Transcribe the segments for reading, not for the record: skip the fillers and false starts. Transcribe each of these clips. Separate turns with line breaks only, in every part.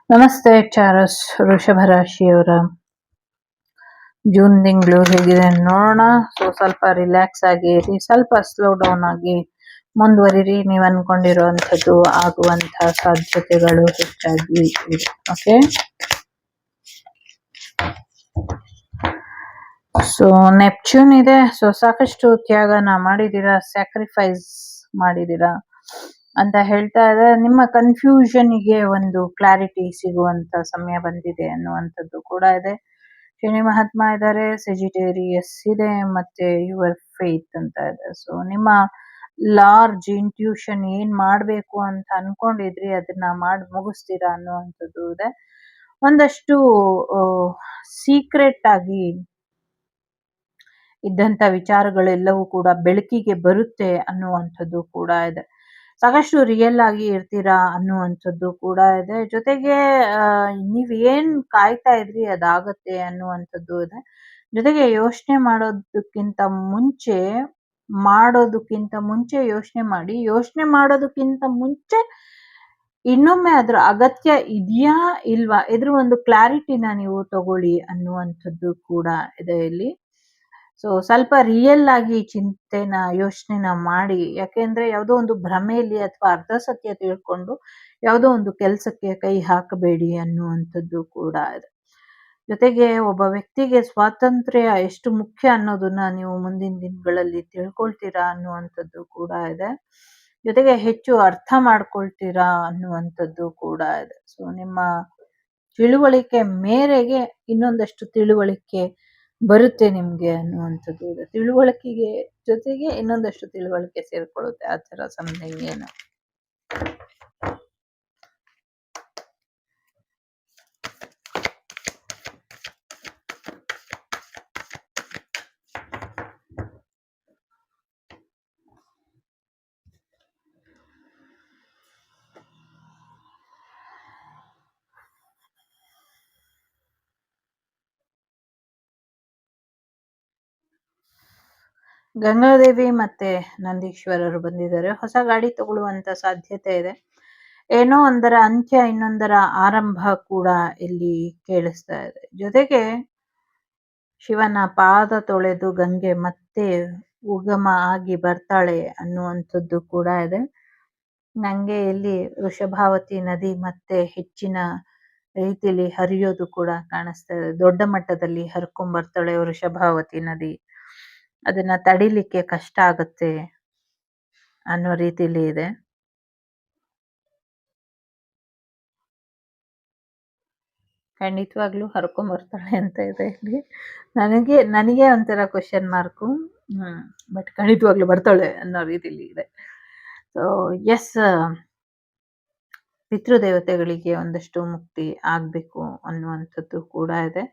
ನಮಸ್ತೆ ಚಾರಸ್ ವೃಷಭ ರಾಶಿಯವರ ಜೂನ್ ತಿಂಗಳು ಹೇಗಿದೆ ನೋಡೋಣ. ಸ್ವಲ್ಪ ರಿಲ್ಯಾಕ್ಸ್ ಆಗಿ ಇರಿ, ಸ್ವಲ್ಪ ಸ್ಲೋ ಡೌನ್ ಆಗಿ ಮುಂದುವರಿರಿ. ನೀವು ಅನ್ಕೊಂಡಿರುವಂಥದ್ದು ಆಗುವಂತಹ ಸಾಧ್ಯತೆಗಳು ಹೆಚ್ಚಾಗಿ ಇದೆ. ಓಕೆ, ನೆಪ್ಚೂನ್ ಇದೆ. ಸಾಕಷ್ಟು ತ್ಯಾಗನ ಮಾಡಿದೀರಾ, ಸ್ಯಾಕ್ರಿಫೈಸ್ ಮಾಡಿದೀರಾ ಅಂತ ಹೇಳ್ತಾ ಇದೆ. ನಿಮ್ಮ ಕನ್ಫ್ಯೂಷನ್ಗೆ ಒಂದು ಕ್ಲಾರಿಟಿ ಸಿಗುವಂತ ಸಮಯ ಬಂದಿದೆ ಅನ್ನುವಂಥದ್ದು ಕೂಡ ಇದೆ. ಶನಿ ಮಹಾತ್ಮ ಇದ್ದಾರೆ, ಸೆಜಿಟೇರಿಯಸ್ ಇದೆ, ಮತ್ತೆ ಯುವರ್ ಫೇತ್ ಅಂತ ಇದೆ. ನಿಮ್ಮ ಲಾರ್ಜ್ ಇಂಟ್ಯೂಷನ್ ಏನ್ ಮಾಡ್ಬೇಕು ಅಂತ ಅನ್ಕೊಂಡಿದ್ರಿ ಅದನ್ನ ಮಾಡಿ ಮುಗಿಸ್ತೀರಾ ಅನ್ನುವಂಥದ್ದು ಇದೆ. ಒಂದಷ್ಟು ಸೀಕ್ರೆಟ್ ಆಗಿ ಇದ್ದಂತ ವಿಚಾರಗಳೆಲ್ಲವೂ ಕೂಡ ಬೆಳಕಿಗೆ ಬರುತ್ತೆ ಅನ್ನುವಂಥದ್ದು ಕೂಡ ಇದೆ. ಸಾಕಷ್ಟು ರಿಯಲ್ ಆಗಿ ಇರ್ತೀರಾ ಅನ್ನುವಂಥದ್ದು ಕೂಡ ಇದೆ. ಜೊತೆಗೆ ನೀವ್ ಏನ್ ಕಾಯ್ತಾ ಇದ್ರಿ ಅದಾಗತ್ತೆ ಅನ್ನುವಂಥದ್ದು ಇದೆ. ಜೊತೆಗೆ ಯೋಚನೆ ಮಾಡೋದಕ್ಕಿಂತ ಮುಂಚೆ ಯೋಚನೆ ಮಾಡಿ, ಯೋಚನೆ ಮಾಡೋದಕ್ಕಿಂತ ಮುಂಚೆ ಇನ್ನೊಮ್ಮೆ ಅದ್ರ ಅಗತ್ಯ ಇದೆಯಾ ಇಲ್ವಾ ಇದ್ರ ಒಂದು ಕ್ಲಾರಿಟಿನ ನೀವು ತಗೊಳ್ಳಿ ಅನ್ನುವಂಥದ್ದು ಕೂಡ ಇದೆ ಇಲ್ಲಿ. ಸ್ವಲ್ಪ ರಿಯಲ್ ಆಗಿ ಯೋಚನೆನ ಮಾಡಿ. ಯಾಕೆಂದ್ರೆ ಯಾವುದೋ ಒಂದು ಭ್ರಮೆಯಲ್ಲಿ ಅಥವಾ ಅರ್ಧ ಸತ್ಯ ತಿಳ್ಕೊಂಡು ಯಾವುದೋ ಒಂದು ಕೆಲಸಕ್ಕೆ ಕೈ ಹಾಕಬೇಡಿ ಅನ್ನುವಂಥದ್ದು ಕೂಡ ಇದೆ. ಜೊತೆಗೆ ಒಬ್ಬ ವ್ಯಕ್ತಿಗೆ ಸ್ವಾತಂತ್ರ್ಯ ಎಷ್ಟು ಮುಖ್ಯ ಅನ್ನೋದನ್ನ ನೀವು ಮುಂದಿನ ದಿನಗಳಲ್ಲಿ ತಿಳ್ಕೊಳ್ತೀರಾ ಅನ್ನುವಂಥದ್ದು ಕೂಡ ಇದೆ. ಜೊತೆಗೆ ಹೆಚ್ಚು ಅರ್ಥ ಮಾಡ್ಕೊಳ್ತೀರಾ ಅನ್ನುವಂಥದ್ದು ಕೂಡ ಇದೆ. ನಿಮ್ಮ ತಿಳುವಳಿಕೆ ಮೇರೆಗೆ ಇನ್ನೊಂದಷ್ಟು ತಿಳುವಳಿಕೆ ಬರುತ್ತೆ ನಿಮ್ಗೆ ಅನ್ನುವಂಥದ್ದು ಇದೆ. ತಿಳುವಳಿಕೆಗೆ ಜೊತೆಗೆ ಇನ್ನೊಂದಷ್ಟು ತಿಳುವಳಿಕೆ ಸೇರ್ಕೊಳ್ಳುತ್ತೆ, ಆ ತರ ಸಮಥಿಂಗ್ ಏನು. ಗಂಗಾದೇವಿ ಮತ್ತೆ ನಂದೀಶ್ವರರು ಬಂದಿದ್ದಾರೆ. ಹೊಸ ಗಾಡಿ ತಗೊಳ್ಳುವಂತ ಸಾಧ್ಯತೆ ಇದೆ. ಏನೋ ಒಂದರ ಅಂತ್ಯ ಇನ್ನೊಂದರ ಆರಂಭ ಕೂಡ ಇಲ್ಲಿ ಕೇಳಿಸ್ತಾ ಇದೆ. ಜೊತೆಗೆ ಶಿವನ ಪಾದ ತೊಳೆದು ಗಂಗೆ ಮತ್ತೆ ಉಗಮ ಆಗಿ ಬರ್ತಾಳೆ ಅನ್ನುವಂಥದ್ದು ಕೂಡ ಇದೆ. ನಂಗೆ ಇಲ್ಲಿ ವೃಷಭಾವತಿ ನದಿ ಮತ್ತೆ ಹೆಚ್ಚಿನ ರೀತಿಯಲ್ಲಿ ಹರಿಯೋದು ಕೂಡ ಕಾಣಿಸ್ತಾ ಇದೆ. ದೊಡ್ಡ ಮಟ್ಟದಲ್ಲಿ ಹರ್ಕೊಂಡ್ ಬರ್ತಾಳೆ ವೃಷಭಾವತಿ ನದಿ. ಅದನ್ನ ತಡಿಲಿಕ್ಕೆ ಕಷ್ಟ ಆಗುತ್ತೆ ಅನ್ನೋ ರೀತಿಲಿ ಇದೆ. ಖಂಡಿತವಾಗ್ಲೂ ಹರ್ಕೊಂಡ್ ಬರ್ತಾಳೆ ಅಂತ ಇದೆ ಇಲ್ಲಿ. ನನಗೆ ಒಂಥರ ಕ್ವಶನ್ ಮಾರ್ಕು. ಬಟ್ ಖಂಡಿತವಾಗ್ಲೂ ಬರ್ತಾಳೆ ಅನ್ನೋ ರೀತಿಲಿ ಇದೆ. ಎಸ್, ಪಿತೃದೇವತೆಗಳಿಗೆ ಒಂದಷ್ಟು ಮುಕ್ತಿ ಆಗ್ಬೇಕು ಅನ್ನುವಂಥದ್ದು ಕೂಡ ಇದೆ.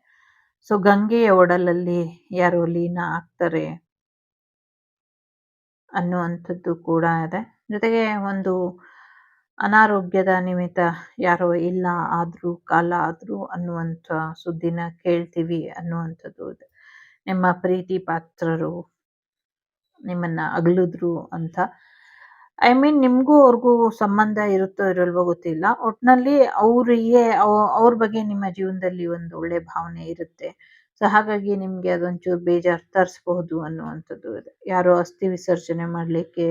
ಗಂಗೆಯ ಒಡಲಲ್ಲಿ ಯಾರು ಲೀನ ಆಗ್ತಾರೆ ಅನ್ನುವಂಥದ್ದು ಕೂಡ ಇದೆ. ಜೊತೆಗೆ ಒಂದು ಅನಾರೋಗ್ಯದ ನಿಮಿತ್ತ ಯಾರೋ ಇಲ್ಲ ಆದ್ರೂ ಕಾಲ ಆದ್ರೂ ಅನ್ನುವಂಥ ಸುದ್ದಿನ ಕೇಳ್ತೀವಿ ಅನ್ನುವಂಥದ್ದು ಇದೆ. ನಿಮ್ಮ ಪ್ರೀತಿ ಪಾತ್ರರು ನಿಮ್ಮನ್ನ ಅಗಲಿದ್ರು ಅಂತ. ನಿಮ್ಗೂ ಅವ್ರಿಗೂ ಸಂಬಂಧ ಇರುತ್ತೋ ಇರಲ್ವೋ ಗೊತ್ತಿಲ್ಲ. ಒಟ್ನಲ್ಲಿ ಅವ್ರ ಬಗ್ಗೆ ನಿಮ್ಮ ಜೀವನದಲ್ಲಿ ಒಂದು ಒಳ್ಳೆ ಭಾವನೆ ಇರುತ್ತೆ. ಹಾಗಾಗಿ ನಿಮ್ಗೆ ಅದೊಂಚೂರು ಬೇಜಾರು ತರಿಸಬಹುದು ಅನ್ನುವಂಥದ್ದು ಇದೆ. ಯಾರೋ ಅಸ್ಥಿ ವಿಸರ್ಜನೆ ಮಾಡ್ಲಿಕ್ಕೆ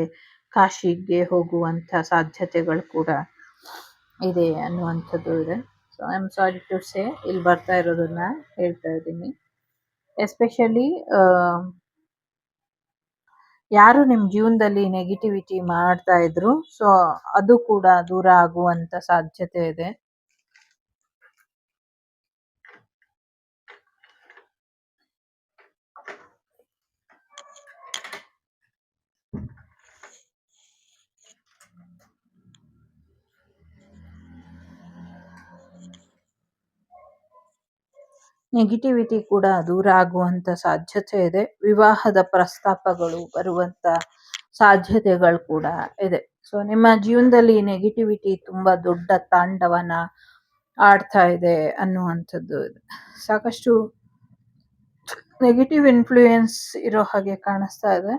ಕಾಶಿಗೆ ಹೋಗುವಂತ ಸಾಧ್ಯತೆಗಳು ಕೂಡ ಇದೆ ಅನ್ನುವಂಥದ್ದು ಇದೆ. I am sorry to say, ಇಲ್ಲಿ ಬರ್ತಾ ಇರೋದನ್ನ ಹೇಳ್ತಾ ಇದ್ದೀನಿ. ಎಸ್ಪೆಷಲಿ ಯಾರು ನಿಮ್ ಜೀವನದಲ್ಲಿ ನೆಗೆಟಿವಿಟಿ ಮಾಡ್ತಾ ಇದ್ರು, ಅದು ಕೂಡ ದೂರ ಆಗುವಂತ ಸಾಧ್ಯತೆ ಇದೆ. ನೆಗೆಟಿವಿಟಿ ಕೂಡ ದೂರ ಆಗುವಂತ ಸಾಧ್ಯತೆ ಇದೆ. ವಿವಾಹದ ಪ್ರಸ್ತಾಪಗಳು ಬರುವಂತ ಸಾಧ್ಯತೆಗಳು ಕೂಡ ಇದೆ. ನಿಮ್ಮ ಜೀವನದಲ್ಲಿ ನೆಗೆಟಿವಿಟಿ ತುಂಬಾ ದೊಡ್ಡ ತಾಂಡವನ ಆಡ್ತಾ ಇದೆ ಅನ್ನುವಂಥದ್ದು ಇದೆ. ಸಾಕಷ್ಟು ನೆಗೆಟಿವ್ ಇನ್ಫ್ಲೂಯೆನ್ಸ್ ಇರೋ ಹಾಗೆ ಕಾಣಿಸ್ತಾ ಇದೆ.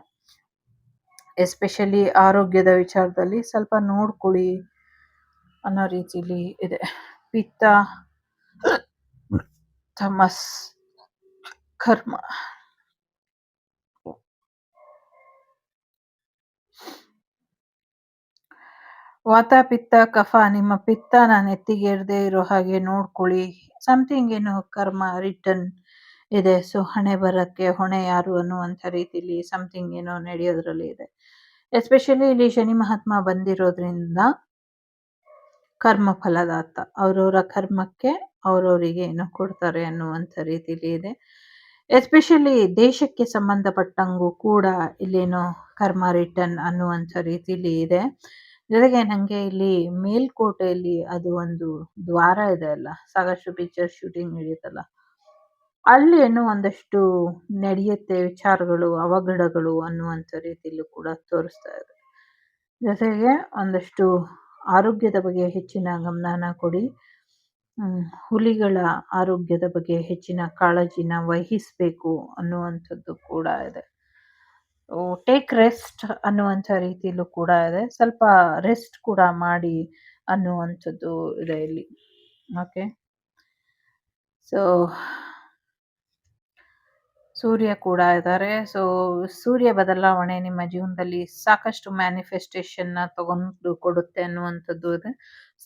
ಎಸ್ಪೆಷಲಿ ಆರೋಗ್ಯದ ವಿಚಾರದಲ್ಲಿ ಸ್ವಲ್ಪ ನೋಡ್ಕೊಳ್ಳಿ ಅನ್ನೋ ರೀತಿಲಿ ಇದೆ. ಪಿತ್ತ, ತಮಸ್, ಕರ್ಮ. ವಾತ, ಪಿತ್ತ, ಕಫ. ನಿಮ್ಮ ಪಿತ್ತನ ನೆತ್ತಿಗೇರದೆ ಇರೋ ಹಾಗೆ ನೋಡ್ಕೊಳ್ಳಿ. ಸಮಥಿಂಗ್ ಏನು ಕರ್ಮ ರಿಟರ್ನ್ ಇದೆ. ಸೊ ಹಣೆ ಬರಕ್ಕೆ ಹೊಣೆ ಯಾರು ಅನ್ನುವಂಥ ರೀತಿಲಿ ಸಮಥಿಂಗ್ ಏನೋ ನಡೆಯೋದ್ರಲ್ಲಿ ಇದೆ. ಎಸ್ಪೆಷಲಿ ಇಲ್ಲಿ ಶನಿ ಮಹಾತ್ಮ ಬಂದಿರೋದ್ರಿಂದ ಕರ್ಮ ಫಲದಾತ. ಅವ್ರವ್ರ ಕರ್ಮಕ್ಕೆ ಅವ್ರವರಿಗೆ ಏನೋ ಕೊಡ್ತಾರೆ ಅನ್ನುವಂಥ ರೀತಿಲಿ ಇದೆ. ಎಸ್ಪೆಷಲಿ ದೇಶಕ್ಕೆ ಸಂಬಂಧಪಟ್ಟಂಗೂ ಕೂಡ ಇಲ್ಲೇನೋ ಕರ್ಮ ರಿಟರ್ನ್ ಅನ್ನುವಂಥ ರೀತಿಲಿ ಇದೆ. ಜೊತೆಗೆ ನಂಗೆ ಇಲ್ಲಿ ಮೇಲ್ಕೋಟೆಯಲ್ಲಿ ಅದು ಒಂದು ದ್ವಾರ ಇದೆ ಅಲ್ಲ, ಸಾಕಷ್ಟು ಪಿಕ್ಚರ್ ಶೂಟಿಂಗ್ ನಡೆಯುತ್ತಲ್ಲ, ಅಲ್ಲಿ ಏನೋ ಒಂದಷ್ಟು ನಡೆಯುತ್ತೆ ವಿಚಾರಗಳು, ಅವಘಡಗಳು ಅನ್ನುವಂಥ ರೀತಿಲೂ ಕೂಡ ತೋರಿಸ್ತಾ ಇದೆ. ಜೊತೆಗೆ ಒಂದಷ್ಟು ಆರೋಗ್ಯದ ಬಗ್ಗೆ ಹೆಚ್ಚಿನ ಗಮನನ ಕೊಡಿ. ಹುಲಿಗಳ ಆರೋಗ್ಯದ ಬಗ್ಗೆ ಹೆಚ್ಚಿನ ಕಾಳಜಿನ ವಹಿಸಬೇಕು ಅನ್ನುವಂಥದ್ದು ಕೂಡ ಇದೆ. ಟೇಕ್ ರೆಸ್ಟ್ ಅನ್ನುವಂಥ ರೀತಿಲೂ ಕೂಡ ಇದೆ. ಸ್ವಲ್ಪ ರೆಸ್ಟ್ ಕೂಡ ಮಾಡಿ ಅನ್ನುವಂಥದ್ದು ಇದೆ ಇಲ್ಲಿ. ಓಕೆ, ಸೊ ಸೂರ್ಯ ಕೂಡ ಇದ್ದಾರೆ. ಸೊ ಸೂರ್ಯ ಬದಲಾವಣೆ ನಿಮ್ಮ ಜೀವನದಲ್ಲಿ ಸಾಕಷ್ಟು ಮ್ಯಾನಿಫೆಸ್ಟೇಷನ್ನ ತಗೊಂಡು ಕೊಡುತ್ತೆ ಅನ್ನುವಂಥದ್ದು ಇದೆ.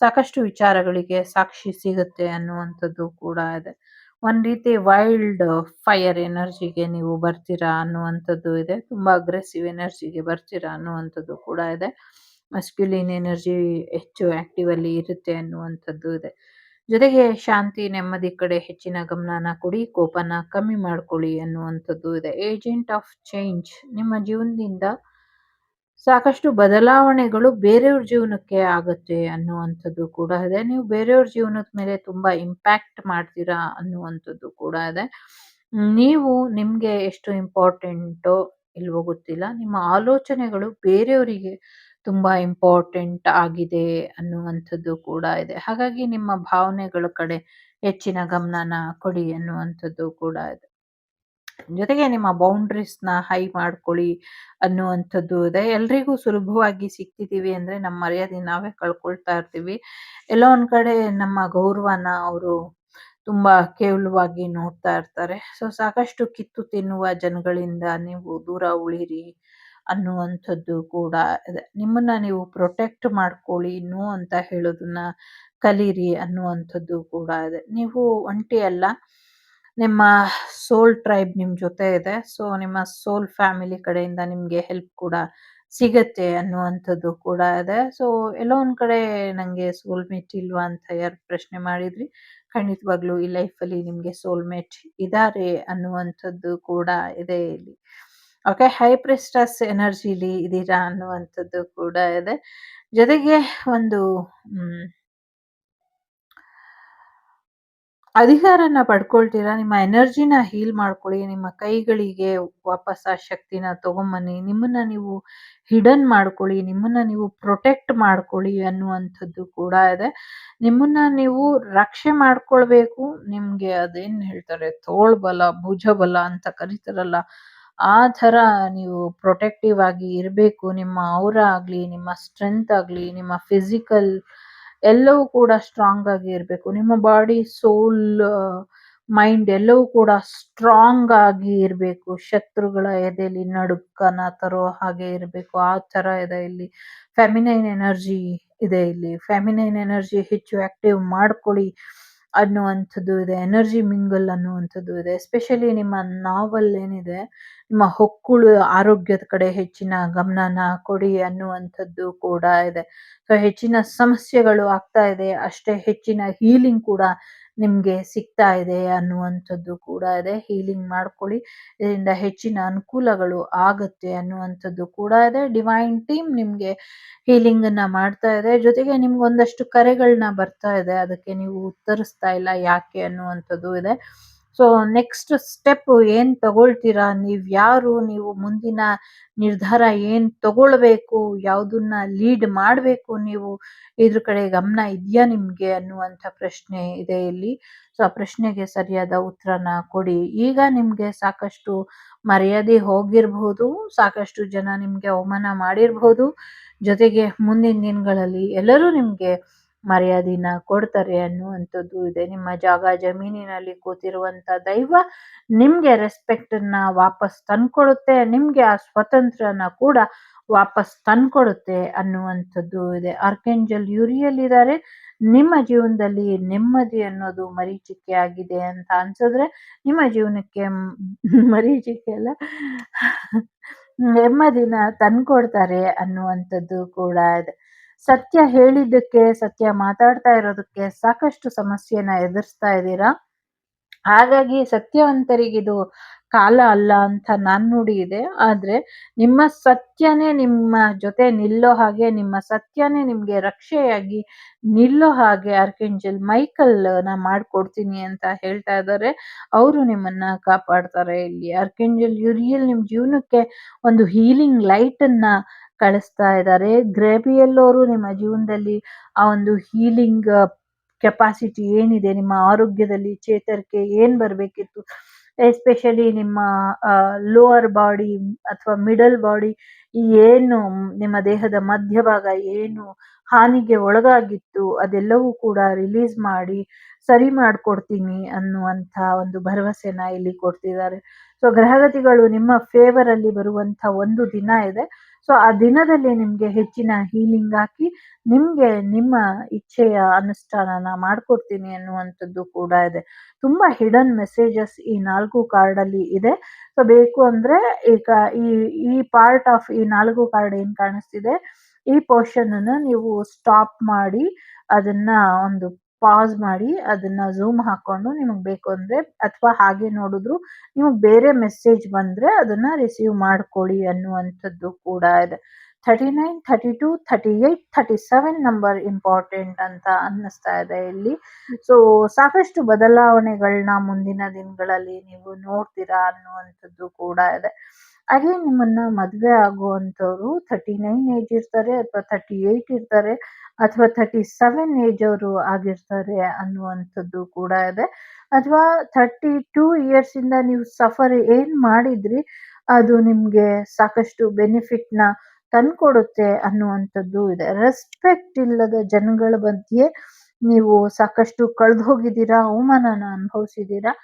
ಸಾಕಷ್ಟು ವಿಚಾರಗಳಿಗೆ ಸಾಕ್ಷಿ ಸಿಗುತ್ತೆ ಅನ್ನುವಂಥದ್ದು ಕೂಡ ಇದೆ. ಒಂದು ರೀತಿ ವೈಲ್ಡ್ ಫೈರ್ ಎನರ್ಜಿಗೆ ನೀವು ಬರ್ತೀರಾ ಅನ್ನುವಂಥದ್ದು ಇದೆ. ತುಂಬ ಅಗ್ರೆಸಿವ್ ಎನರ್ಜಿಗೆ ಬರ್ತೀರಾ ಅನ್ನುವಂಥದ್ದು ಕೂಡ ಇದೆ. ಮಸ್ಕ್ಯುಲಿನ್ ಎನರ್ಜಿ ಹೆಚ್ಚು ಆಕ್ಟಿವ್ ಅಲ್ಲಿ ಇರುತ್ತೆ ಅನ್ನುವಂಥದ್ದು ಇದೆ. ಜೊತೆಗೆ ಶಾಂತಿ ನೆಮ್ಮದಿ ಕಡೆ ಹೆಚ್ಚಿನ ಗಮನನ ಕೊಡಿ. ಕೋಪನ ಕಮ್ಮಿ ಮಾಡ್ಕೊಳ್ಳಿ ಅನ್ನುವಂಥದ್ದು ಇದೆ. Agent of change. ನಿಮ್ಮ ಜೀವನದಿಂದ ಸಾಕಷ್ಟು ಬದಲಾವಣೆಗಳು ಬೇರೆಯವ್ರ ಜೀವನಕ್ಕೆ ಆಗುತ್ತೆ ಅನ್ನುವಂಥದ್ದು ಕೂಡ ಇದೆ. ನೀವು ಬೇರೆಯವ್ರ ಜೀವನದ ಮೇಲೆ ತುಂಬ ಇಂಪ್ಯಾಕ್ಟ್ ಮಾಡ್ತೀರಾ ಅನ್ನುವಂಥದ್ದು ಕೂಡ ಇದೆ. ನೀವು ನಿಮಗೆ ಎಷ್ಟು ಇಂಪಾರ್ಟೆಂಟೋ ಇಲ್ವೋ ಗೊತ್ತಿಲ್ಲ, ನಿಮ್ಮ ಆಲೋಚನೆಗಳು ಬೇರೆಯವರಿಗೆ ತುಂಬ ಇಂಪಾರ್ಟೆಂಟ್ ಆಗಿದೆ ಅನ್ನುವಂಥದ್ದು ಕೂಡ ಇದೆ. ಹಾಗಾಗಿ ನಿಮ್ಮ ಭಾವನೆಗಳ ಕಡೆ ಹೆಚ್ಚಿನ ಗಮನನ ಕೊಡಿ ಅನ್ನುವಂಥದ್ದು ಕೂಡ ಇದೆ. ಜೊತೆಗೆ ನಿಮ್ಮ ಬೌಂಡ್ರೀಸ್ನ ಹೈ ಮಾಡ್ಕೊಳ್ಳಿ ಅನ್ನುವಂಥದ್ದು ಇದೆ. ಎಲ್ರಿಗೂ ಸುಲಭವಾಗಿ ಸಿಗ್ತಿದ್ದೀವಿ ಅಂದರೆ ನಮ್ಮ ಮರ್ಯಾದೆ ನಾವೇ ಕಳ್ಕೊಳ್ತಾ ಇರ್ತೀವಿ. ಎಲ್ಲೋ ಒಂದು ಕಡೆ ನಮ್ಮ ಗೌರವನ ಅವರು ತುಂಬ ಕೇವಲವಾಗಿ ನೋಡ್ತಾ ಇರ್ತಾರೆ. ಸೊ ಸಾಕಷ್ಟು ಕಿತ್ತು ತಿನ್ನುವ ಜನಗಳಿಂದ ನೀವು ದೂರ ಉಳಿರಿ ಅನ್ನುವಂಥದ್ದು ಕೂಡ ಇದೆ. ನಿಮ್ಮನ್ನ ನೀವು ಪ್ರೊಟೆಕ್ಟ್ ಮಾಡ್ಕೊಳ್ಳಿ, ನೋ ಅಂತ ಹೇಳೋದನ್ನ ಕಲೀರಿ ಅನ್ನುವಂಥದ್ದು ಕೂಡ ಇದೆ. ನೀವು ಒಂಟಿ ಅಲ್ಲ, ನಿಮ್ಮ ಸೋಲ್ ಟ್ರೈಬ್ ನಿಮ್ಮ ಜೊತೆ ಇದೆ. ಸೊ ನಿಮ್ಮ ಸೋಲ್ ಫ್ಯಾಮಿಲಿ ಕಡೆಯಿಂದ ನಿಮಗೆ ಹೆಲ್ಪ್ ಕೂಡ ಸಿಗತ್ತೆ ಅನ್ನುವಂಥದ್ದು ಕೂಡ ಇದೆ. ಸೊ ಎಲ್ಲೋ ಒಂದು ಕಡೆ ನನಗೆ ಸೋಲ್ಮೇಟ್ ಇಲ್ವಾ ಅಂತ ಯಾರು ಪ್ರಶ್ನೆ ಮಾಡಿದ್ರಿ, ಖಂಡಿತವಾಗ್ಲೂ ಈ ಲೈಫಲ್ಲಿ ನಿಮಗೆ ಸೋಲ್ಮೇಟ್ ಇದ್ದಾರೆ ಅನ್ನುವಂಥದ್ದು ಕೂಡ ಇದೆ ಇಲ್ಲಿ. ಓಕೆ, ಹೈ ಪ್ರೆಸ್ಟಸ್ ಎನರ್ಜಿಲಿ ಇದ್ದೀರಾ ಅನ್ನುವಂಥದ್ದು ಕೂಡ ಇದೆ. ಜೊತೆಗೆ ಒಂದು ಅಧಿಕಾರನ ಪಡ್ಕೊಳ್ತೀರಾ. ನಿಮ್ಮ ಎನರ್ಜಿನ ಹೀಲ್ ಮಾಡ್ಕೊಳ್ಳಿ. ನಿಮ್ಮ ಕೈಗಳಿಗೆ ವಾಪಸ್ ಆ ಶಕ್ತಿನ ತಗೊಂಬನ್ನಿ. ನಿಮ್ಮನ್ನ ನೀವು ಹಿಡನ್ ಮಾಡ್ಕೊಳ್ಳಿ, ನಿಮ್ಮನ್ನ ನೀವು ಪ್ರೊಟೆಕ್ಟ್ ಮಾಡ್ಕೊಳ್ಳಿ ಅನ್ನುವಂಥದ್ದು ಕೂಡ ಇದೆ. ನಿಮ್ಮನ್ನ ನೀವು ರಕ್ಷೆ ಮಾಡ್ಕೊಳ್ಬೇಕು. ನಿಮ್ಗೆ ಅದೇನ್ ಹೇಳ್ತಾರೆ, ತೋಳ್ಬಲ ಭುಜಬಲ ಅಂತ ಕರೀತಾರಲ್ಲ, ಆ ಥರ ನೀವು ಪ್ರೊಟೆಕ್ಟಿವ್ ಆಗಿ ಇರಬೇಕು. ನಿಮ್ಮ ಔರಾ ಆಗಲಿ, ನಿಮ್ಮ ಸ್ಟ್ರೆಂತ್ ಆಗಲಿ, ನಿಮ್ಮ ಫಿಸಿಕಲ್ ಎಲ್ಲವೂ ಕೂಡ ಸ್ಟ್ರಾಂಗ್ ಆಗಿ ಇರಬೇಕು. ನಿಮ್ಮ ಬಾಡಿ, ಸೋಲ್, ಮೈಂಡ್ ಎಲ್ಲವೂ ಕೂಡ ಸ್ಟ್ರಾಂಗ್ ಆಗಿ ಇರಬೇಕು. ಶತ್ರುಗಳ ಎದೆಯಲ್ಲಿ ನಡುಕನ ತರೋ ಹಾಗೆ ಇರಬೇಕು. ಆ ಥರ ಇದೆ ಇಲ್ಲಿ. ಫೆಮಿನೈನ್ ಎನರ್ಜಿ ಇದೆ ಇಲ್ಲಿ. ಫೆಮಿನೈನ್ ಎನರ್ಜಿ ಹೆಚ್ಚು ಆಕ್ಟಿವ್ ಮಾಡ್ಕೊಳ್ಳಿ ಅನ್ನುವಂಥದ್ದು ಇದೆ. ಎನರ್ಜಿ ಮಿಂಗಲ್ ಅನ್ನುವಂಥದ್ದು ಇದೆ. ಎಸ್ಪೆಷಲಿ ನಿಮ್ಮ ನಾವಲ್ ಏನಿದೆ, ನಿಮ್ಮ ಹೊಕ್ಕುಳು ಆರೋಗ್ಯದ ಕಡೆ ಹೆಚ್ಚಿನ ಗಮನನ ಕೊಡಿ ಅನ್ನುವಂಥದ್ದು ಕೂಡ ಇದೆ. ಸೊ ಹೆಚ್ಚಿನ ಸಮಸ್ಯೆಗಳು ಆಗ್ತಾ ಇದೆ, ಅಷ್ಟೇ ಹೆಚ್ಚಿನ ಹೀಲಿಂಗ್ ಕೂಡ ನಿಮಗೆ ಸಿಗ್ತಾ ಇದೆ ಅನ್ನುವಂಥದ್ದು ಕೂಡ ಇದೆ. ಹೀಲಿಂಗ್ ಮಾಡ್ಕೊಳ್ಳಿ, ಇದರಿಂದ ಹೆಚ್ಚಿನ ಅನುಕೂಲಗಳು ಆಗುತ್ತೆ ಅನ್ನುವಂಥದ್ದು ಕೂಡ ಇದೆ. ಡಿವೈನ್ ಟೀಮ್ ನಿಮಗೆ ಹೀಲಿಂಗನ್ನು ಮಾಡ್ತಾ ಇದೆ. ಜೊತೆಗೆ ನಿಮ್ಗೆ ಒಂದಷ್ಟು ಕರೆಗಳನ್ನ ಬರ್ತಾ ಇದೆ, ಅದಕ್ಕೆ ನೀವು ಉತ್ತರಿಸ್ತಾ ಇಲ್ಲ ಯಾಕೆ ಅನ್ನುವಂಥದ್ದು ಇದೆ. ಸೊ ನೆಕ್ಸ್ಟ್ ಸ್ಟೆಪ್ ಏನು ತಗೊಳ್ತೀರಾ, ನೀವು ಯಾರು, ನೀವು ಮುಂದಿನ ನಿರ್ಧಾರ ಏನು ತಗೊಳ್ಬೇಕು, ಯಾವುದನ್ನ ಲೀಡ್ ಮಾಡಬೇಕು, ನೀವು ಇದ್ರ ಕಡೆ ಗಮನ ಇದೆಯಾ ನಿಮಗೆ ಅನ್ನುವಂಥ ಪ್ರಶ್ನೆ ಇದೆ ಇಲ್ಲಿ. ಸೊ ಆ ಪ್ರಶ್ನೆಗೆ ಸರಿಯಾದ ಉತ್ತರನ ಕೊಡಿ. ಈಗ ನಿಮಗೆ ಸಾಕಷ್ಟು ಮರ್ಯಾದೆ ಹೋಗಿರಬಹುದು, ಸಾಕಷ್ಟು ಜನ ನಿಮಗೆ ಅವಮಾನ ಮಾಡಿರಬಹುದು. ಜೊತೆಗೆ ಮುಂದಿನ ದಿನಗಳಲ್ಲಿ ಎಲ್ಲರೂ ನಿಮಗೆ ಮರ್ಯಾದೆನ ಕೊಡ್ತಾರೆ ಅನ್ನುವಂಥದ್ದು ಇದೆ. ನಿಮ್ಮ ಜಾಗ ಜಮೀನಿನಲ್ಲಿ ಕೂತಿರುವಂತ ದೈವ ನಿಮ್ಗೆ ರೆಸ್ಪೆಕ್ಟ್ ಅನ್ನ ವಾಪಸ್ ತಂದ್ಕೊಡುತ್ತೆ. ನಿಮ್ಗೆ ಆ ಸ್ವತಂತ್ರನ ಕೂಡ ವಾಪಸ್ ತಂದ್ಕೊಡುತ್ತೆ ಅನ್ನುವಂಥದ್ದು ಇದೆ. ಆರ್ಕೇಂಜಲ್ ಯೂರಿಯಲ್ ಇದ್ದಾರೆ. ನಿಮ್ಮ ಜೀವನದಲ್ಲಿ ನೆಮ್ಮದಿ ಅನ್ನೋದು ಮರೀಚಿಕೆ ಆಗಿದೆ ಅಂತ ಅನ್ಸಿದ್ರೆ ನಿಮ್ಮ ಜೀವನಕ್ಕೆ ಮರೀಚಿಕೆ ಅಲ್ಲ ನೆಮ್ಮದಿನ ತಂದ್ಕೊಡ್ತಾರೆ ಅನ್ನುವಂಥದ್ದು ಕೂಡ ಇದೆ. ಸತ್ಯ ಹೇಳಿದ್ದಕ್ಕೆ, ಸತ್ಯ ಮಾತಾಡ್ತಾ ಇರೋದಕ್ಕೆ ಸಾಕಷ್ಟು ಸಮಸ್ಯೆನ ಎದುರಿಸ್ತಾ ಇದ್ದೀರಾ. ಹಾಗಾಗಿ ಸತ್ಯವಂತರಿಗಿದು ಕಾಲ ಅಲ್ಲ ಅಂತ ನುಡಿ ಇದೆ. ಆದ್ರೆ ನಿಮ್ಮ ಸತ್ಯನೇ ನಿಮ್ಮ ಜೊತೆ ನಿಲ್ಲೋ ಹಾಗೆ, ನಿಮ್ಮ ಸತ್ಯನೇ ನಿಮ್ಗೆ ರಕ್ಷೆಯಾಗಿ ನಿಲ್ಲೋ ಹಾಗೆ ಆರ್ಕೇಂಜಲ್ ಮೈಕಲ್ ನ ಮಾಡ್ಕೊಡ್ತೀನಿ ಅಂತ ಹೇಳ್ತಾ ಇದ್ದಾರೆ. ಅವರು ನಿಮ್ಮನ್ನ ಕಾಪಾಡ್ತಾರೆ. ಇಲ್ಲಿ ಆರ್ಕೇಂಜಲ್ ಯುರಿಯಲ್ ನಿಮ್ ಜೀವನಕ್ಕೆ ಒಂದು ಹೀಲಿಂಗ್ ಲೈಟ್ ಅನ್ನ ಕಳಿಸ್ತಾ ಇದ್ದಾರೆ. ಗ್ರೇಬಿಯಲ್ ಅವರು ನಿಮ್ಮ ಜೀವನದಲ್ಲಿ ಆ ಒಂದು ಹೀಲಿಂಗ್ ಕೆಪಾಸಿಟಿ ಏನಿದೆ, ನಿಮ್ಮ ಆರೋಗ್ಯದಲ್ಲಿ ಚೇತರಿಕೆ ಏನ್ ಬರ್ಬೇಕಿತ್ತು, ಎಸ್ಪೆಷಲಿ ನಿಮ್ಮ ಲೋವರ್ ಬಾಡಿ ಅಥವಾ ಮಿಡಲ್ ಬಾಡಿ ಏನು ನಿಮ್ಮ ದೇಹದ ಮಧ್ಯಭಾಗ ಏನು ಹಾನಿಗೆ ಒಳಗಾಗಿತ್ತು ಅದೆಲ್ಲವೂ ಕೂಡ ರಿಲೀಸ್ ಮಾಡಿ ಸರಿ ಮಾಡ್ಕೊಡ್ತೀನಿ ಅನ್ನುವಂಥ ಒಂದು ಭರವಸೆನ ಇಲ್ಲಿ ಕೊಡ್ತಿದ್ದಾರೆ. ಸೊ ಗ್ರಹಗತಿಗಳು ನಿಮ್ಮ ಫೇವರ್ ಅಲ್ಲಿ ಬರುವಂತ ಒಂದು ದಿನ ಇದೆ. ಸೊ ಆ ದಿನದಲ್ಲಿ ನಿಮ್ಗೆ ಹೆಚ್ಚಿನ ಹೀಲಿಂಗ್ ಹಾಕಿ ನಿಮ್ಗೆ ನಿಮ್ಮ ಇಚ್ಛೆಯ ಅನುಷ್ಠಾನನ ಮಾಡ್ಕೊಡ್ತೀನಿ ಅನ್ನುವಂಥದ್ದು ಕೂಡ ಇದೆ. ತುಂಬಾ ಹಿಡನ್ ಮೆಸೇಜಸ್ ಈ 4 ಕಾರ್ಡ್ ಅಲ್ಲಿ ಇದೆ. ಸೊ ಬೇಕು ಅಂದ್ರೆ ಈಗ ಈ ಈ ಪಾರ್ಟ್ ಆಫ್ ಈ 4 ಕಾರ್ಡ್ ಏನ್ ಕಾಣಿಸ್ತಿದೆ ಈ ಪೋರ್ಷನ್ ಅನ್ನ ನೀವು ಸ್ಟಾಪ್ ಮಾಡಿ ಅದನ್ನ ಒಂದು ಪಾಸ್ ಮಾಡಿ ಅದನ್ನ ಝೂಮ್ ಹಾಕೊಂಡು ನಿಮಗ್ ಬೇಕು ಅಂದ್ರೆ ಅಥವಾ ಹಾಗೆ ನೋಡಿದ್ರು ನಿಮಗ್ ಬೇರೆ ಮೆಸೇಜ್ ಬಂದ್ರೆ ಅದನ್ನ ರಿಸೀವ್ ಮಾಡ್ಕೊಳ್ಳಿ ಅನ್ನುವಂಥದ್ದು ಕೂಡ ಇದೆ. 39, 32, 38, 37 ನಂಬರ್ ಇಂಪಾರ್ಟೆಂಟ್ ಅಂತ ಅನ್ನಿಸ್ತಾ ಇದೆ ಇಲ್ಲಿ. ಸೊ ಸಾಕಷ್ಟು ಬದಲಾವಣೆಗಳನ್ನ ಮುಂದಿನ ದಿನಗಳಲ್ಲಿ ನೀವು ನೋಡ್ತೀರಾ ಅನ್ನುವಂಥದ್ದು ಕೂಡ ಇದೆ. ಹಾಗೆ ನಿಮ್ಮನ್ನ ಮದ್ವೆ ಆಗುವಂತವ್ರು 39 ಏಜ್ ಇರ್ತಾರೆ ಅಥವಾ 38 ಇರ್ತಾರೆ ಅಥವಾ 37 ಏಜ್ ಅವರು ಆಗಿರ್ತಾರೆ ಅನ್ನುವಂಥದ್ದು ಕೂಡ ಇದೆ. ಅಥವಾ 32 ಇಯರ್ಸ್ ಇಂದ ನೀವು ಸಫರ್ ಏನ್ ಮಾಡಿದ್ರಿ ಅದು ನಿಮ್ಗೆ ಸಾಕಷ್ಟು ಬೆನಿಫಿಟ್ ನ ತಂದ್ಕೊಡುತ್ತೆ ಅನ್ನುವಂಥದ್ದು ಇದೆ. ರೆಸ್ಪೆಕ್ಟ್ ಇಲ್ಲದ ಜನಗಳ ಮಧ್ಯೆ ನೀವು ಸಾಕಷ್ಟು ಕಳೆದು ಹೋಗಿದ್ದೀರಾ, ಅವಮಾನನ ಅನುಭವಿಸಿದ್ದೀರಾ.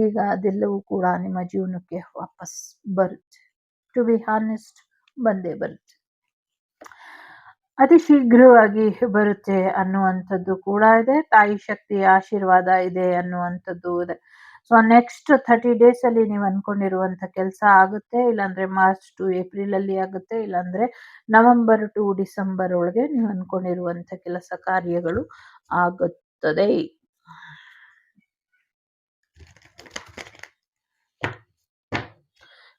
ಈಗ ಅದೆಲ್ಲವೂ ಕೂಡ ನಿಮ್ಮ ಜೀವನಕ್ಕೆ ವಾಪಸ್ ಬರುತ್ತೆ. ಟು ಬಿ ಹಾನೆಸ್ಟ್ ಬಂದೇ ಬರುತ್ತೆ, ಅತಿ ಶೀಘ್ರವಾಗಿ ಬರುತ್ತೆ ಅನ್ನುವಂಥದ್ದು ಕೂಡ ಇದೆ. ತಾಯಿ ಶಕ್ತಿಯ ಆಶೀರ್ವಾದ ಇದೆ ಅನ್ನುವಂಥದ್ದು ಇದೆ. ಸೊ ನೆಕ್ಸ್ಟ್ 30 ಡೇಸ್ ಅಲ್ಲಿ ನೀವು ಅನ್ಕೊಂಡಿರುವಂತ ಕೆಲಸ ಆಗುತ್ತೆ. ಇಲ್ಲಾಂದ್ರೆ ಮಾರ್ಚ್ ಟು ಏಪ್ರಿಲ್ ಅಲ್ಲಿ ಆಗುತ್ತೆ. ಇಲ್ಲಾಂದ್ರೆ ನವೆಂಬರ್ ಟು ಡಿಸೆಂಬರ್ ಒಳಗೆ ನೀವು ಅನ್ಕೊಂಡಿರುವಂತ ಕೆಲಸ ಕಾರ್ಯಗಳು ಆಗುತ್ತದೆ.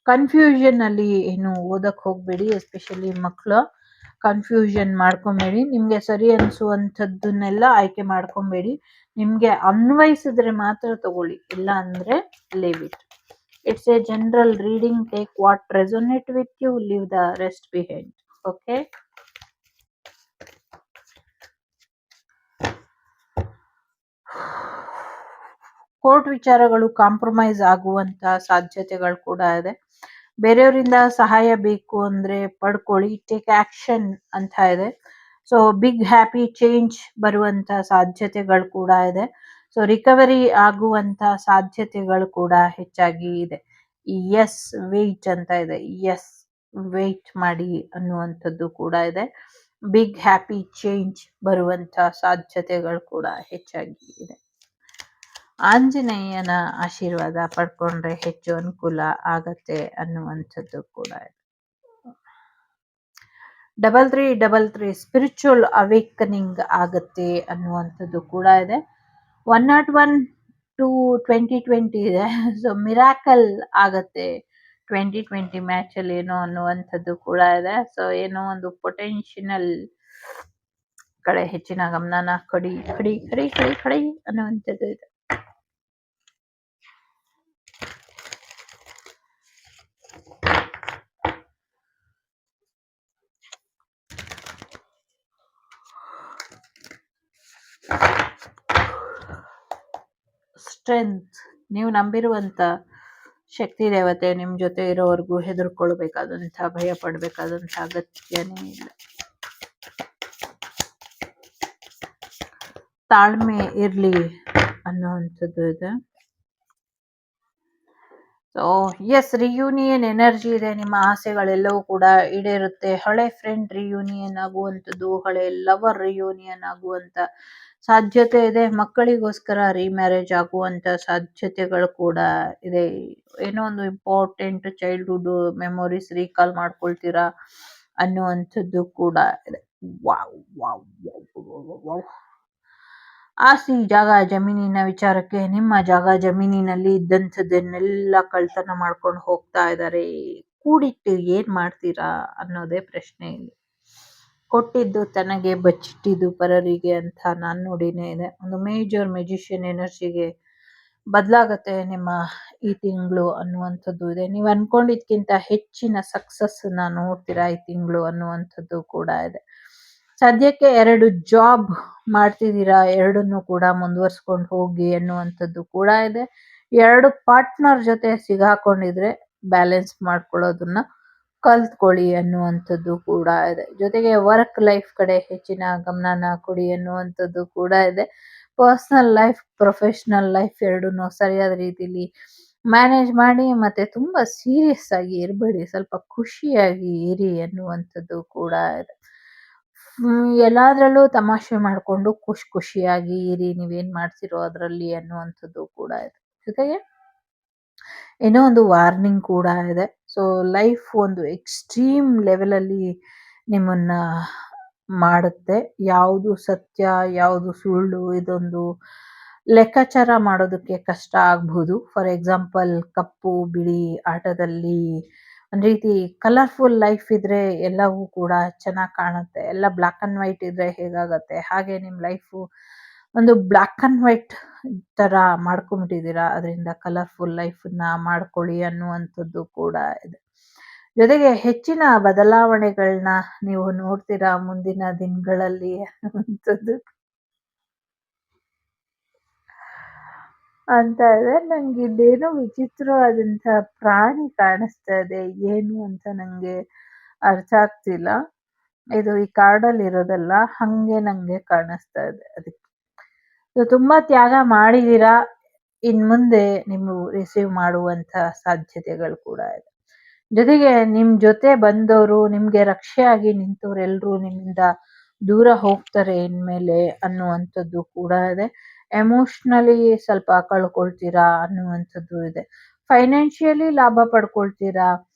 ಕನ್ಫ್ಯೂಷನ್ ಅಲ್ಲಿ ಏನು ಓದಕ್ ಹೋಗ್ಬೇಡಿ. ಎಸ್ಪೆಷಲಿ ಮಕ್ಕಳು ಕನ್ಫ್ಯೂಷನ್ ಮಾಡ್ಕೊಬೇಡಿ. ನಿಮ್ಗೆ ಸರಿ ಅನ್ಸುವಂಥದ್ದನ್ನೆಲ್ಲ ಆಯ್ಕೆ ಮಾಡ್ಕೊಬೇಡಿ. ನಿಮ್ಗೆ ಅನ್ವಯಿಸಿದ್ರೆ ಮಾತ್ರ ತಗೊಳ್ಳಿ, ಇಲ್ಲ ಅಂದ್ರೆ leave it. It's a general reading. Take what resonate with you, leave the rest behind. Okay, court ವಿಚಾರಗಳು ಕಾಂಪ್ರಮೈಸ್ ಆಗುವಂತ ಸಾಧ್ಯತೆಗಳು ಕೂಡ ಇದೆ. ಬೇರೆಯವರಿಂದ ಸಹಾಯ ಬೇಕು ಅಂದ್ರೆ ಪಡ್ಕೊಳ್ಳಿ. ಟೇಕ್ ಆಕ್ಷನ್ ಅಂತ ಇದೆ. ಸೊ ಬಿಗ್ ಹ್ಯಾಪಿ ಚೇಂಜ್ ಬರುವಂತ ಸಾಧ್ಯತೆಗಳು ಕೂಡ ಇದೆ. ಸೊ ರಿಕವರಿ ಆಗುವಂತ ಸಾಧ್ಯತೆಗಳು ಕೂಡ ಹೆಚ್ಚಾಗಿ ಇದೆ. ಎಸ್ ವೇಟ್ ಅಂತ ಇದೆ. ಎಸ್ ವೇಟ್ ಮಾಡಿ ಅನ್ನುವಂಥದ್ದು ಕೂಡ ಇದೆ. ಬಿಗ್ ಹ್ಯಾಪಿ ಚೇಂಜ್ ಬರುವಂತ ಸಾಧ್ಯತೆಗಳು ಕೂಡ ಹೆಚ್ಚಾಗಿ ಇದೆ. ಆಂಜನೇಯನ ಆಶೀರ್ವಾದ ಪಡ್ಕೊಂಡ್ರೆ ಹೆಚ್ಚು ಅನುಕೂಲ ಆಗತ್ತೆ ಅನ್ನುವಂಥದ್ದು ಕೂಡ ಇದೆ. 3333 ಸ್ಪಿರಿಚುವಲ್ ಅವೇಕನಿಂಗ್ ಆಗತ್ತೆ ಅನ್ನುವಂಥದ್ದು ಕೂಡ ಇದೆ. 101 ಟು 2020 ಇದೆ. ಸೊ ಮಿರಾಕಲ್ ಆಗತ್ತೆ 2020 ಮ್ಯಾಚ್ ಅಲ್ಲಿ ಏನೋ ಅನ್ನುವಂಥದ್ದು ಕೂಡ ಇದೆ. ಸೊ ಏನೋ ಒಂದು ಪೊಟೆನ್ಶಿಯಲ್ ಕಡೆ ಹೆಚ್ಚಿನ ಗಮನನ ಕೊಡಿ ಕಡಿ ಕಡಿ ಕಡಿ ಕಡಿ ಅನ್ನುವಂಥದ್ದು ಇದೆ. ಸ್ಟ್ರೆಂತ್, ನೀವು ನಂಬಿರುವಂತ ಶಕ್ತಿ ದೇವತೆ ನಿಮ್ ಜೊತೆ ಇರೋವರೆಗೂ ಹೆದರ್ಕೊಳ್ಬೇಕಾದಂತ ಭಯ ಪಡ್ಬೇಕಾದಂತ ಅಗತ್ಯನೇ ಇಲ್ಲ. ತಾಳ್ಮೆ ಇರ್ಲಿ ಅನ್ನುವಂಥದ್ದು ಇದೆ. ಸೊ ಎಸ್, ರಿಯೂನಿಯನ್ ಎನರ್ಜಿ ಇದೆ. ನಿಮ್ಮ ಆಸೆಗಳೆಲ್ಲವೂ ಕೂಡ ಈಡೇರುತ್ತೆ. ಹಳೆ ಫ್ರೆಂಡ್ ರಿಯೂನಿಯನ್ ಆಗುವಂಥದ್ದು, ಹಳೆ ಲವರ್ ರಿಯೂನಿಯನ್ ಆಗುವಂತ ಸಾಧ್ಯತೆ ಇದೆ. ಮಕ್ಕಳಿಗೋಸ್ಕರ ರೀಮ್ಯಾರೇಜ್ ಆಗುವಂತ ಸಾಧ್ಯತೆಗಳು ಕೂಡ ಇದೆ. ಏನೋ ಒಂದು ಇಂಪಾರ್ಟೆಂಟ್ ಚೈಲ್ಡ್ಹುಡ್ ಮೆಮೊರೀಸ್ ರೀಕಾಲ್ ಮಾಡ್ಕೊಳ್ತೀರಾ ಅನ್ನುವಂಥದ್ದು ಕೂಡ ಇದೆ. Wow wow wow. ಆಸ್ತಿ ಜಾಗ ಜಮೀನಿನ ವಿಚಾರಕ್ಕೆ, ನಿಮ್ಮ ಜಾಗ ಜಮೀನಿನಲ್ಲಿ ಇದ್ದಂಥದ್ದನ್ನೆಲ್ಲ ಕಳ್ತನ ಮಾಡ್ಕೊಂಡು ಹೋಗ್ತಾ ಇದ್ದಾರೆ. ಕೂಡಿಟ್ಟು ಏನ್ ಮಾಡ್ತೀರಾ ಅನ್ನೋದೇ ಪ್ರಶ್ನೆ ಇಲ್ಲಿ. ಕೊಟ್ಟಿದ್ದು ತನಗೆ ಬಚ್ಚಿಟ್ಟಿದ್ದು ಪರರಿಗೆ ಅಂತ ನಾನ್ ನೋಡಿನೇ ಇದೆ. ಒಂದು ಮೇಜರ್ ಮೆಜಿಷಿಯನ್ ಎನರ್ಜಿಗೆ ಬದಲಾಗತ್ತೆ ನಿಮ್ಮ ಈ ತಿಂಗಳು ಅನ್ನುವಂಥದ್ದು ಇದೆ. ನೀವು ಅನ್ಕೊಂಡಿದ್ಕಿಂತ ಹೆಚ್ಚಿನ ಸಕ್ಸಸ್ ನೋಡ್ತೀರಾ ಈ ತಿಂಗಳು ಅನ್ನುವಂಥದ್ದು ಕೂಡ ಇದೆ. ಸದ್ಯಕ್ಕೆ 2 ಜಾಬ್ ಮಾಡ್ತಿದ್ದೀರಾ, ಎರಡನ್ನೂ ಕೂಡ ಮುಂದುವರ್ಸ್ಕೊಂಡು ಹೋಗಿ ಅನ್ನುವಂಥದ್ದು ಕೂಡ ಇದೆ. 2 ಪಾರ್ಟ್ನರ್ ಜೊತೆ ಸಿಗಾಕೊಂಡಿದ್ರೆ ಬ್ಯಾಲೆನ್ಸ್ ಮಾಡ್ಕೊಳ್ಳೋದನ್ನ ಕಲ್ತ್ಕೊಳ್ಳಿ ಅನ್ನುವಂಥದ್ದು ಕೂಡ ಇದೆ. ಜೊತೆಗೆ ವರ್ಕ್ ಲೈಫ್ ಕಡೆ ಹೆಚ್ಚಿನ ಗಮನನ ಕೊಡಿ ಅನ್ನುವಂಥದ್ದು ಕೂಡ ಇದೆ. ಪರ್ಸನಲ್ ಲೈಫ್, ಪ್ರೊಫೆಷನಲ್ ಲೈಫ್ ಎರಡನ್ನೂ ಸರಿಯಾದ ರೀತಿಲಿ ಮ್ಯಾನೇಜ್ ಮಾಡಿ. ಮತ್ತೆ ತುಂಬಾ ಸೀರಿಯಸ್ ಆಗಿ ಇರಬೇಡಿ, ಸ್ವಲ್ಪ ಖುಷಿಯಾಗಿ ಇರಿ ಅನ್ನುವಂಥದ್ದು ಕೂಡ ಇದೆ. ಎಲ್ಲಾದ್ರಲ್ಲೂ ತಮಾಷೆ ಮಾಡ್ಕೊಂಡು ಖುಷಿಯಾಗಿ ಇರಿ, ನೀವೇನ್ ಮಾಡ್ತಿರೋ ಅದ್ರಲ್ಲಿ ಅನ್ನುವಂಥದ್ದು ಕೂಡ ಇದೆ. ಜೊತೆಗೆ ಏನೋ ಒಂದು ವಾರ್ನಿಂಗ್ ಕೂಡ ಇದೆ. ಸೊ ಲೈಫ್ ಒಂದು ಎಕ್ಸ್ಟ್ರೀಮ್ ಲೆವೆಲ್ ಅಲ್ಲಿ ನಿಮ್ಮನ್ನ ಮಾಡುತ್ತೆ. ಯಾವುದು ಸತ್ಯ ಯಾವುದು ಸುಳ್ಳು ಇದೊಂದು ಲೆಕ್ಕಾಚಾರ ಮಾಡೋದಕ್ಕೆ ಕಷ್ಟ ಆಗ್ಬಹುದು. ಫಾರ್ ಎಕ್ಸಾಂಪಲ್, ಕಪ್ಪು ಬಿಳಿ ಆಟದಲ್ಲಿ ಒಂದ್ ರೀತಿ ಕಲರ್ಫುಲ್ ಲೈಫ್ ಇದ್ರೆ ಎಲ್ಲವೂ ಕೂಡ ಚೆನ್ನಾಗಿ ಕಾಣುತ್ತೆ. ಎಲ್ಲ ಬ್ಲಾಕ್ ಅಂಡ್ ವೈಟ್ ಇದ್ರೆ ಹೇಗಾಗತ್ತೆ, ಹಾಗೆ ನಿಮ್ ಲೈಫು ಒಂದು ಬ್ಲಾಕ್ ಅಂಡ್ ವೈಟ್ ತರ ಮಾಡ್ಕೊಂಡ್ಬಿಟ್ಟಿದ್ದೀರಾ. ಅದರಿಂದ ಕಲರ್ಫುಲ್ ಲೈಫನ್ನ ಮಾಡ್ಕೊಳ್ಳಿ ಅನ್ನುವಂಥದ್ದು ಕೂಡ ಇದೆ. ಜೊತೆಗೆ ಹೆಚ್ಚಿನ ಬದಲಾವಣೆಗಳನ್ನ ನೀವು ನೋಡ್ತೀರಾ ಮುಂದಿನ ದಿನಗಳಲ್ಲಿ ಅನ್ನುವಂಥದ್ದು ಅಂತ ಇದೆ. ನಂಗೆ ಇಲ್ಲೇನೋ ವಿಚಿತ್ರವಾದಂಥ ಪ್ರಾಣಿ ಕಾಣಿಸ್ತಾ ಇದೆ, ಏನು ಅಂತ ನಂಗೆ ಅರ್ಥ ಆಗ್ತಿಲ್ಲ. ಇದು ಈ ಕಾರ್ಡಲ್ಲಿ ಇರೋದಲ್ಲ, ಹಂಗೆ ನಂಗೆ ಕಾಣಿಸ್ತಾ ಇದೆ. ಅದಕ್ಕೆ ತುಂಬಾ ತ್ಯಾಗ ಮಾಡಿದೀರಾ, ಇನ್ ಮುಂದೆ ನೀವು ರಿಸೀವ್ ಮಾಡುವಂತ ಸಾಧ್ಯತೆಗಳು ಕೂಡ ಇದೆ. ಜೊತೆಗೆ ನಿಮ್ ಜೊತೆ ಬಂದವರು, ನಿಮ್ಗೆ ರಕ್ಷೆಯಾಗಿ ನಿಂತವ್ರೆಲ್ರೂ ನಿಮ್ಮಿಂದ ದೂರ ಹೋಗ್ತಾರೆ ಇನ್ಮೇಲೆ ಅನ್ನುವಂಥದ್ದು ಕೂಡ ಇದೆ. ಎಮೋಷ್ನಲಿ ಸ್ವಲ್ಪ ಕಳ್ಕೊಳ್ತೀರಾ ಅನ್ನುವಂಥದ್ದು ಇದೆ. ಫೈನಾನ್ಷಿಯಲಿ ಲಾಭ ಪಡ್ಕೊಳ್ತೀರಾ,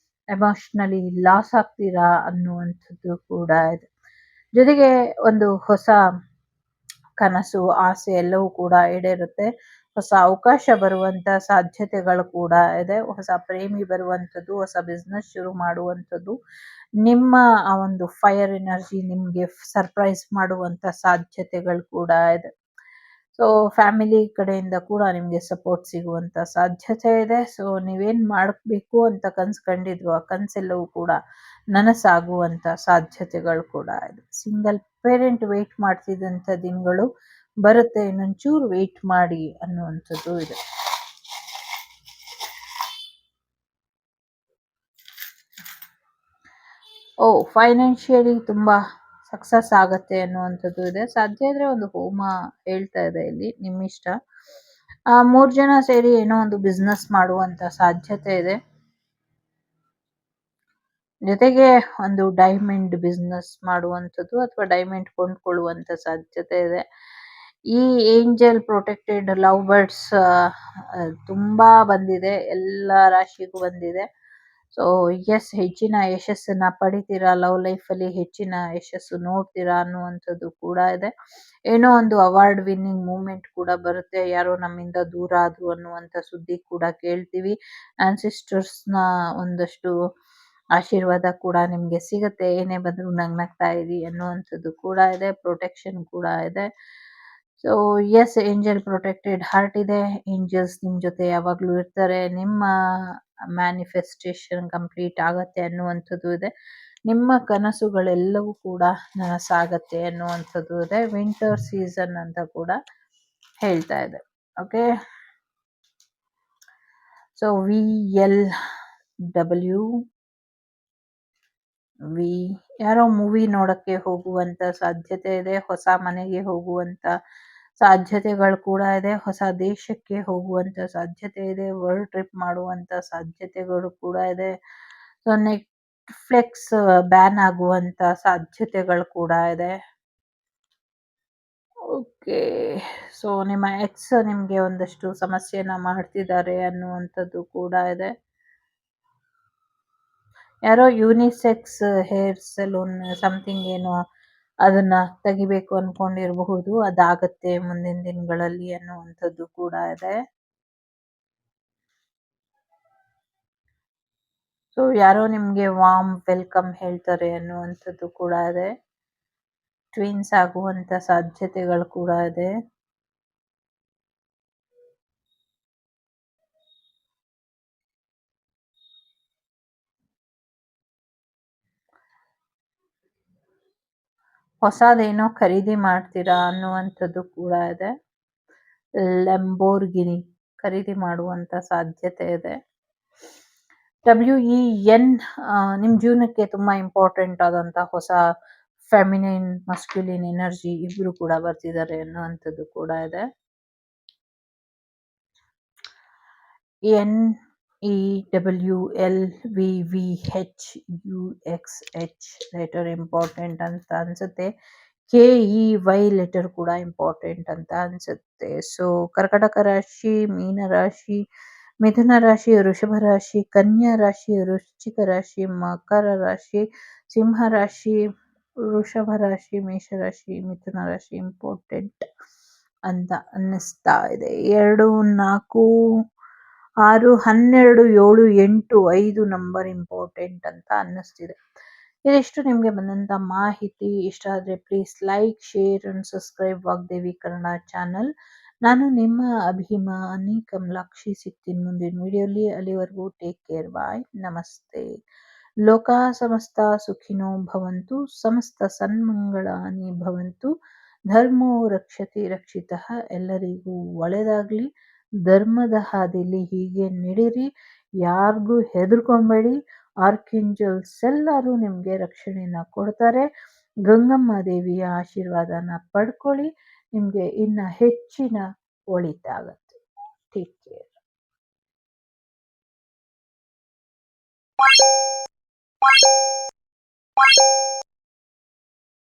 ಎಮೋಷ್ನಲಿ ಲಾಸ್ ಆಗ್ತೀರಾ ಅನ್ನುವಂಥದ್ದು ಕೂಡ ಇದೆ. ಜೊತೆಗೆ ಒಂದು ಹೊಸ ಕನಸು, ಆಸೆ ಎಲ್ಲವೂ ಕೂಡ ಈಡೇರುತ್ತೆ. ಹೊಸ ಅವಕಾಶ ಬರುವಂತ ಸಾಧ್ಯತೆಗಳು ಕೂಡ ಇದೆ. ಹೊಸ ಪ್ರೇಮಿ ಬರುವಂಥದ್ದು, ಹೊಸ ಬಿಸ್ನೆಸ್ ಶುರು ಮಾಡುವಂಥದ್ದು, ನಿಮ್ಮ ಆ ಒಂದು ಫೈರ್ ಎನರ್ಜಿ ನಿಮ್ಗೆ ಸರ್ಪ್ರೈಸ್ ಮಾಡುವಂತ ಸಾಧ್ಯತೆಗಳು ಕೂಡ ಇದೆ. ಸೊ ಫ್ಯಾಮಿಲಿ ಕಡೆಯಿಂದ ಕೂಡ ನಿಮ್ಗೆ ಸಪೋರ್ಟ್ ಸಿಗುವಂತ ಸಾಧ್ಯತೆ ಇದೆ. ಸೊ ನೀವೇನ್ ಮಾಡಬೇಕು ಅಂತ ಕನ್ಸ್ ಕಂಡಿದ್ರು ಆ ಕನ್ಸೆಲ್ಲವೂ ಕೂಡ ನನಸಾಗುವಂತ ಸಾಧ್ಯತೆಗಳು ಕೂಡ ಇದೆ. ಸಿಂಗಲ್ ಪೇರೆಂಟ್ ವೇಟ್ ಮಾಡ್ತಿದ್ದಂಥ ದಿನಗಳು ಬರುತ್ತೆ, ಇನ್ನೊಂಚೂರು ವೇಟ್ ಮಾಡಿ ಅನ್ನುವಂಥದ್ದು ಇದೆ. ಫೈನಾನ್ಷಿಯಲಿ ತುಂಬಾ ಸಕ್ಸಸ್ ಆಗತ್ತೆ ಅನ್ನುವಂಥದ್ದು ಇದೆ. ಸಾಧ್ಯ ಇದ್ರೆ ಒಂದು ಹೋಮ ಹೇಳ್ತಾ ಇದೆ ಇಲ್ಲಿ, ನಿಮ್ಮಿಷ್ಟ. 3 ಜನ ಸೇರಿ ಏನೋ ಒಂದು ಬಿಸ್ನೆಸ್ ಮಾಡುವಂತ ಸಾಧ್ಯತೆ ಇದೆ. ಜೊತೆಗೆ ಒಂದು ಡೈಮಂಡ್ ಬಿಸ್ನೆಸ್ ಮಾಡುವಂಥದ್ದು ಅಥವಾ ಡೈಮಂಡ್ ಕೊಂಡ್ಕೊಳ್ಳುವಂತ ಸಾಧ್ಯತೆ ಇದೆ. ಈ ಏಂಜಲ್ ಪ್ರೊಟೆಕ್ಟೆಡ್ ಲವ್ ಬರ್ಡ್ಸ್ ತುಂಬಾ ಬಂದಿದೆ, ಎಲ್ಲ ರಾಶಿಗೂ ಬಂದಿದೆ. ಸೊ ಎಸ್, ಹೆಚ್ಚಿನ ಯಶಸ್ಸನ್ನ ಪಡಿತೀರಾ, ಲವ್ ಲೈಫ್ ಅಲ್ಲಿ ಹೆಚ್ಚಿನ ಯಶಸ್ಸು ನೋಡ್ತೀರಾ ಅನ್ನುವಂಥದ್ದು ಕೂಡ ಇದೆ. ಏನೋ ಒಂದು ಅವಾರ್ಡ್ ವಿನ್ನಿಂಗ್ ಮೂಮೆಂಟ್ ಕೂಡ ಬರುತ್ತೆ. ಯಾರೋ ನಮ್ಮಿಂದ ದೂರ ಆದ್ರು ಅನ್ನುವಂಥ ಸುದ್ದಿ ಕೂಡ ಕೇಳ್ತೀವಿ. ಆನ್ಸಿಸ್ಟರ್ಸ್ನ ಒಂದಷ್ಟು ಆಶೀರ್ವಾದ ಕೂಡ ನಿಮ್ಗೆ ಸಿಗುತ್ತೆ. ಏನೇ ಬಂದ್ರು ನಗ್ನಗ್ತಾ ಇರಿ ಅನ್ನುವಂಥದ್ದು ಕೂಡ ಇದೆ. ಪ್ರೊಟೆಕ್ಷನ್ ಕೂಡ ಇದೆ. So yes, angel protected heart ಇದೆ. ಏಂಜಲ್ಸ್ ನಿಮ್ ಜೊತೆ ಯಾವಾಗ್ಲೂ ಇರ್ತಾರೆ. ನಿಮ್ಮ ಮ್ಯಾನಿಫೆಸ್ಟೇಷನ್ ಕಂಪ್ಲೀಟ್ ಆಗತ್ತೆ ಅನ್ನುವಂಥದ್ದು ಇದೆ. ನಿಮ್ಮ ಕನಸುಗಳೆಲ್ಲವೂ ಕೂಡ ನನಸಾಗತ್ತೆ ಅನ್ನುವಂಥದ್ದು ಇದೆ. ವಿಂಟರ್ ಸೀಸನ್ ಅಂತ ಕೂಡ ಹೇಳ್ತಾ ಇದೆ. ಓಕೆ, ಸೊ VLW ಯಾರೋ ಮೂವಿ ನೋಡಕ್ಕೆ ಹೋಗುವಂತ ಸಾಧ್ಯತೆ ಇದೆ. ಹೊಸ ಮನೆಗೆ ಹೋಗುವಂತ ಸಾಧ್ಯತೆಗಳು ಕೂಡ ಇದೆ. ಹೊಸ ದೇಶಕ್ಕೆ ಹೋಗುವಂತ ಸಾಧ್ಯತೆ ಇದೆ. ವರ್ಲ್ಡ್ ಟ್ರಿಪ್ ಮಾಡುವಂತ ಸಾಧ್ಯತೆಗಳು ಕೂಡ ಇದೆ. ಸೊ ನೆಟ್‌ಫ್ಲಿಕ್ಸ್ ಬ್ಯಾನ್ ಆಗುವಂತ ಸಾಧ್ಯತೆಗಳು ಕೂಡ ಇದೆ. ಓಕೆ. ಸೊ ನಿಮ್ಮ ಎಕ್ಸ್ ನಿಮ್ಗೆ ಒಂದಷ್ಟು ಸಮಸ್ಯೆನ ಮಾಡ್ತಿದ್ದಾರೆ ಅನ್ನುವಂಥದ್ದು ಕೂಡ ಇದೆ. ಯಾರೋ ಯೂನಿಸೆಕ್ಸ್ ಹೇರ್ ಸಲೂನ್ ಸಮಥಿಂಗ್ ಏನೋ ಅದನ್ನ ತೆಗಿಬೇಕು ಅನ್ಕೊಂಡಿರಬಹುದು. ಅದಾಗತ್ತೆ ಮುಂದಿನ ದಿನಗಳಲ್ಲಿ ಅನ್ನುವಂಥದ್ದು ಕೂಡ ಇದೆ. ಸೊ ಯಾರೋ ನಿಮ್ಗೆ ವಾರ್ಮ್ ವೆಲ್ಕಮ್ ಹೇಳ್ತಾರೆ ಅನ್ನುವಂಥದ್ದು ಕೂಡ ಇದೆ. ಟ್ವಿನ್ಸ್ ಆಗುವಂತ ಸಾಧ್ಯತೆಗಳು ಕೂಡ ಇದೆ. ಹೊಸದೇನೋ ಖರೀದಿ ಮಾಡ್ತೀರಾ ಅನ್ನುವಂಥದ್ದು ಕೂಡ ಇದೆ. ಲಂಬೋರ್ಗಿನಿ ಖರೀದಿ ಮಾಡುವಂತ ಸಾಧ್ಯತೆ ಇದೆ. WEN ನಿಮ್ ಜೀವನಕ್ಕೆ ತುಂಬಾ ಇಂಪಾರ್ಟೆಂಟ್ ಆದಂತ ಹೊಸ ಫೆಮಿನೈನ್ ಮಸ್ಕ್ಯುಲಿನ್ ಎನರ್ಜಿ ಇಬ್ರು ಕೂಡ ಬರ್ತಿದ್ದಾರೆ ಅನ್ನುವಂಥದ್ದು ಕೂಡ ಇದೆ. NEWLVVHUXH ಲೆಟರ್ ಇಂಪಾರ್ಟೆಂಟ್ ಅಂತ ಅನ್ಸುತ್ತೆ. KEY ಲೆಟರ್ ಕೂಡ ಇಂಪಾರ್ಟೆಂಟ್ ಅಂತ ಅನ್ಸುತ್ತೆ. ಸೊ ಕರ್ಕಟಕ ರಾಶಿ, ಮೀನ ರಾಶಿ, ಮಿಥುನ ರಾಶಿ, ವೃಷಭ ರಾಶಿ, ಕನ್ಯಾ ರಾಶಿ, ವೃಶ್ಚಿಕ ರಾಶಿ, ಮಕರ ರಾಶಿ, ಸಿಂಹ ರಾಶಿ, ವೃಷಭ ರಾಶಿ, ಮೇಷರಾಶಿ, ಮಿಥುನ ರಾಶಿ ಇಂಪಾರ್ಟೆಂಟ್ ಅಂತ ಅನ್ನಿಸ್ತಾ ಇದೆ. 2, 4, 6, 12, 7, 8, 5 ನಂಬರ್ ಇಂಪಾರ್ಟೆಂಟ್ ಅಂತ ಅನ್ನಿಸ್ತಿದೆ. ಇದಿಷ್ಟು ನಿಮ್ಗೆ ಬಂದಂತ ಮಾಹಿತಿ. ಇಷ್ಟ ಆದ್ರೆ please like, share and subscribe Vagdevi Kannada channel. ನಾನು ನಿಮ್ಮ ಅಭಿಮಾನಿ ಕಮಲಾಕ್ಷಿ. ಸಿಗ್ತೀನಿ ಮುಂದಿನ ವಿಡಿಯೋಲಿ. ಅಲ್ಲಿವರೆಗೂ ಟೇಕ್ ಕೇರ್. ಬಾಯ್. ನಮಸ್ತೆ. ಲೋಕ ಸಮಸ್ತ ಸುಖಿನೋ ಭವಂತು. ಸಮಸ್ತ ಸನ್ಮಂಗಳಾನಿ ಭವಂತು. ಧರ್ಮೋ ರಕ್ಷತಿ ರಕ್ಷಿತಃ. ಎಲ್ಲರಿಗೂ ಒಳ್ಳೆಯದಾಗ್ಲಿ. ಧರ್ಮದ ಹಾದಿಲಿ ಹೀಗೆ ನಡೀರಿ. ಯಾರಿಗೂ ಹೆದರ್ಕೊಂಬೇಡಿ. ಆರ್ಕಿಂಜಲ್ಸ್ ಎಲ್ಲರೂ ನಿಮ್ಗೆ ರಕ್ಷಣೆನ ಕೊಡ್ತಾರೆ. ಗಂಗಮ್ಮ ದೇವಿಯ ಆಶೀರ್ವಾದನ ಪಡ್ಕೊಳ್ಳಿ. ನಿಮ್ಗೆ ಇನ್ನ ಹೆಚ್ಚಿನ ಒಳಿತಾಗತ್ತೆ. Take care.